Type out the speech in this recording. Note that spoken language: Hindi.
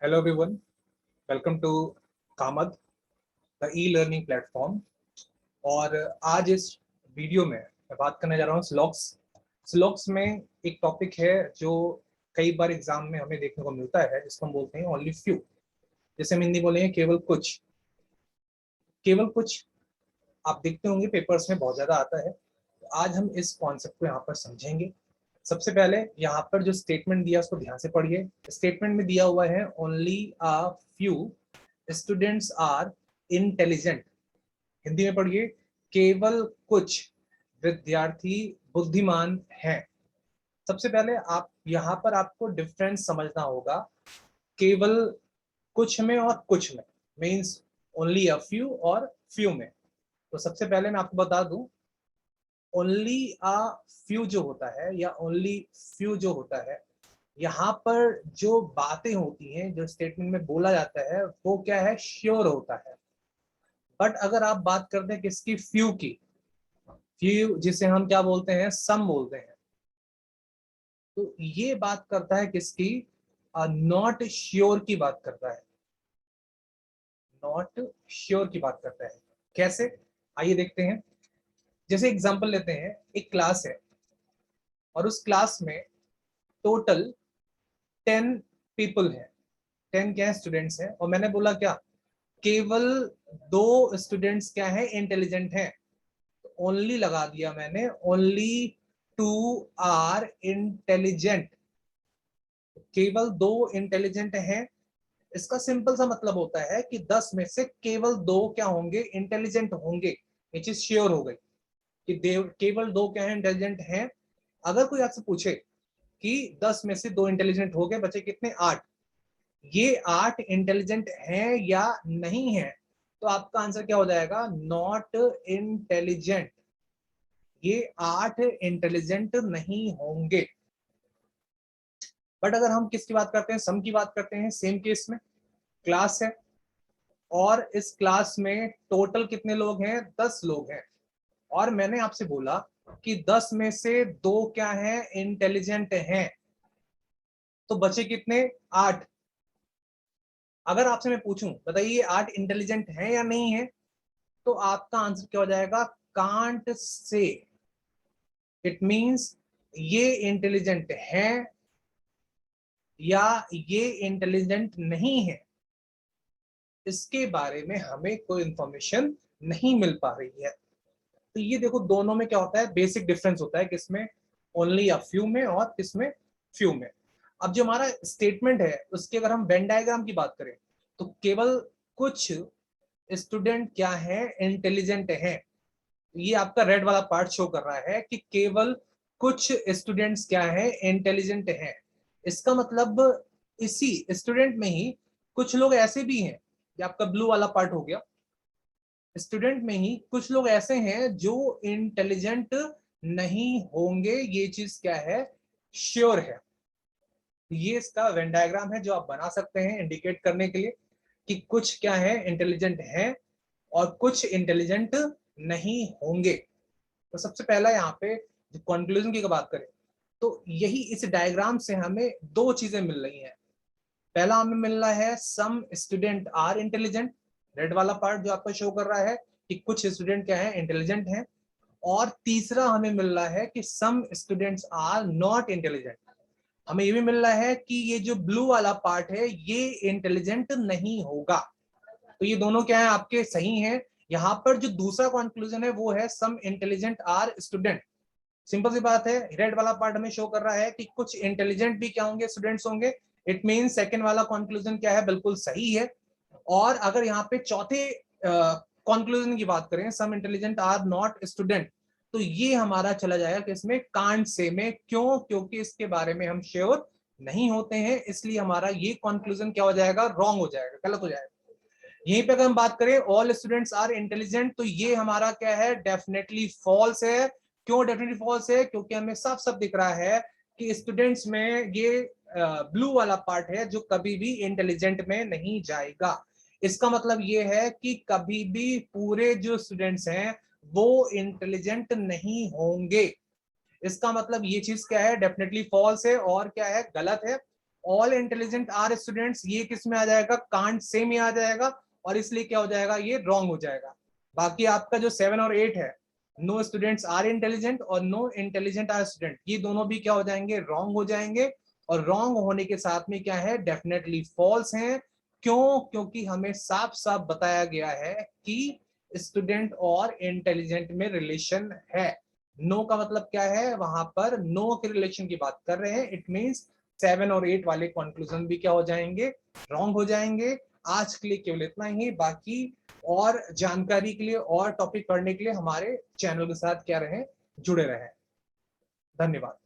Hello everyone, welcome to Kamad the e learning platform. और आज इस वीडियो में मैं बात करने जा रहा हूँ स्लॉक्स। स्लॉक्स में एक टॉपिक है जो कई बार एग्जाम में हमें देखने को मिलता है, जिसको हम बोलते हैं ओनली फ्यू। जैसे हम हिंदी बोलेंगे केवल कुछ। केवल कुछ आप देखते होंगे पेपर्स में बहुत ज्यादा आता है। तो आज हम इस कॉन्सेप्ट को यहाँ पर समझेंगे। सबसे पहले यहाँ पर जो स्टेटमेंट दिया उसको ध्यान से पढ़िए। स्टेटमेंट में दिया हुआ है only a few students are intelligent. Hindi में पढ़िए, केवल कुछ विद्यार्थी बुद्धिमान हैं। सबसे पहले आप यहाँ पर आपको डिफरेंस समझना होगा केवल कुछ में और कुछ में, मीन्स ओनली अ फ्यू और फ्यू में। तो सबसे पहले मैं आपको बता दूं, ओनली अ फ्यू जो होता है या ओनली फ्यू जो होता है, यहाँ पर जो बातें होती हैं, जो स्टेटमेंट में बोला जाता है, वो क्या है, श्योर होता है। बट अगर आप बात करते हैं किसकी, फ्यू की, फ्यू जिसे हम क्या बोलते हैं, सम बोलते हैं, तो ये बात करता है किसकी, नॉट श्योर की बात करता है। नॉट श्योर की बात करता है। कैसे, आइए देखते हैं। जैसे एग्जांपल लेते हैं, एक क्लास है और उस क्लास में टोटल 10 पीपल है। 10 क्या है, स्टूडेंट्स हैं। और मैंने बोला क्या, केवल 2 स्टूडेंट्स क्या है, इंटेलिजेंट हैं। ओनली लगा दिया मैंने, ओनली 2 आर इंटेलिजेंट। केवल 2 इंटेलिजेंट हैं। इसका सिंपल सा मतलब होता है कि 10 में से केवल 2 क्या होंगे, इंटेलिजेंट होंगे। ये चीज श्योर हो गई कि केवल 2 क्या है, इंटेलिजेंट हैं। अगर कोई आपसे पूछे कि 10 में से 2 इंटेलिजेंट हो गए, बचे कितने, 8, ये 8 इंटेलिजेंट हैं या नहीं है, तो आपका आंसर क्या हो जाएगा, नॉट इंटेलिजेंट। ये 8 इंटेलिजेंट नहीं होंगे। बट अगर हम किसकी बात करते हैं, सम की बात करते हैं, सेम केस में क्लास है और इस क्लास में टोटल कितने लोग हैं, 10 लोग हैं। और मैंने आपसे बोला कि 10 में से 2 क्या हैं, इंटेलिजेंट हैं, तो बचे कितने, 8। अगर आपसे मैं पूछूं बताइए 8 इंटेलिजेंट हैं या नहीं है, तो आपका आंसर क्या हो जाएगा, कांट से। इट मींस ये इंटेलिजेंट हैं या ये इंटेलिजेंट नहीं है, इसके बारे में हमें कोई इंफॉर्मेशन नहीं मिल पा रही है। तो ये देखो, दोनों में क्या होता है, बेसिक डिफरेंस होता है, किसमें, ओनली अ फ्यू में और किसमें, फ्यू में। अब जो हमारा स्टेटमेंट है उसके अगर हम वेन डायग्राम की बात करें, तो केवल कुछ स्टूडेंट क्या है, इंटेलिजेंट है। ये आपका रेड वाला पार्ट शो कर रहा है कि केवल कुछ स्टूडेंट्स क्या है, इंटेलिजेंट हैं। इसका मतलब इसी स्टूडेंट में ही कुछ लोग ऐसे भी हैं, ये आपका ब्लू वाला पार्ट हो गया। स्टूडेंट में ही कुछ लोग ऐसे हैं जो इंटेलिजेंट नहीं होंगे, ये चीज क्या है, श्योर है। ये इसका वेन डायग्राम है जो आप बना सकते हैं इंडिकेट करने के लिए कि कुछ क्या है, इंटेलिजेंट हैं और कुछ इंटेलिजेंट नहीं होंगे। तो सबसे पहला यहाँ पे जो कंक्लूजन की बात करें, तो यही इस डायग्राम से हमें 2 चीजें मिल रही हैं। पहला हमें मिल रहा है some student are intelligent, red वाला पार्ट जो आपको शो कर रहा है कि कुछ स्टूडेंट क्या है, इंटेलिजेंट हैं। और तीसरा हमें मिल रहा है कि some students are not intelligent. हमें ये भी मिल रहा है कि ये जो ब्लू वाला पार्ट है ये इंटेलिजेंट नहीं होगा। तो ये दोनों क्या है, आपके सही हैं। यहाँ पर जो दूसरा कंक्लूजन है वो है सम इंटेलिजेंट आर स्टूडेंट। सिंपल सी बात है, रेड वाला पार्ट हमें शो कर रहा है कि कुछ इंटेलिजेंट भी क्या होंगे, स्टूडेंट्स होंगे। इट मीन सेकंड वाला कंक्लूजन क्या है, बिल्कुल सही है। और अगर यहाँ पे चौथे कंक्लूजन की बात करें, सम इंटेलिजेंट आर नॉट स्टूडेंट, तो ये हमारा चला जाएगा किसमें, कांट से में। क्यों, क्योंकि इसके बारे में हम श्योर नहीं होते हैं, इसलिए हमारा ये कंक्लूजन क्या हो जाएगा, रॉन्ग हो जाएगा, गलत हो जाएगा। यहीं पे अगर हम बात करें ऑल स्टूडेंट्स आर इंटेलिजेंट, तो ये हमारा क्या है, डेफिनेटली फॉल्स है। क्यों डेफिनेटली फॉल्स है, क्योंकि हमें साफ साफ दिख रहा है कि स्टूडेंट्स में ये ब्लू वाला पार्ट है जो कभी भी इंटेलिजेंट में नहीं जाएगा। इसका मतलब ये है कि कभी भी पूरे जो स्टूडेंट्स हैं वो इंटेलिजेंट नहीं होंगे। इसका मतलब ये चीज क्या है, डेफिनेटली फॉल्स है और क्या है, गलत है। ऑल इंटेलिजेंट आर स्टूडेंट्स, ये किस में आ जाएगा, कांट से में आ जाएगा, और इसलिए क्या हो जाएगा, ये रॉन्ग हो जाएगा। बाकी आपका जो 7 और 8 है, नो स्टूडेंट्स आर इंटेलिजेंट और नो इंटेलिजेंट आर स्टूडेंट, ये दोनों भी क्या हो जाएंगे, रॉन्ग हो जाएंगे। और रॉन्ग होने के साथ में क्या है, डेफिनेटली फॉल्स है। क्यों? क्योंकि हमें साफ साफ बताया गया है कि स्टूडेंट और इंटेलिजेंट में रिलेशन है। नो का मतलब क्या है, वहां पर नो के रिलेशन की बात कर रहे हैं, इट मींस 7 और 8 वाले कंक्लूजन भी क्या हो जाएंगे, रॉन्ग हो जाएंगे। आज के लिए केवल इतना ही, बाकी और जानकारी के लिए और टॉपिक पढ़ने के लिए हमारे चैनल के साथ क्या रहे, जुड़े रहे। धन्यवाद।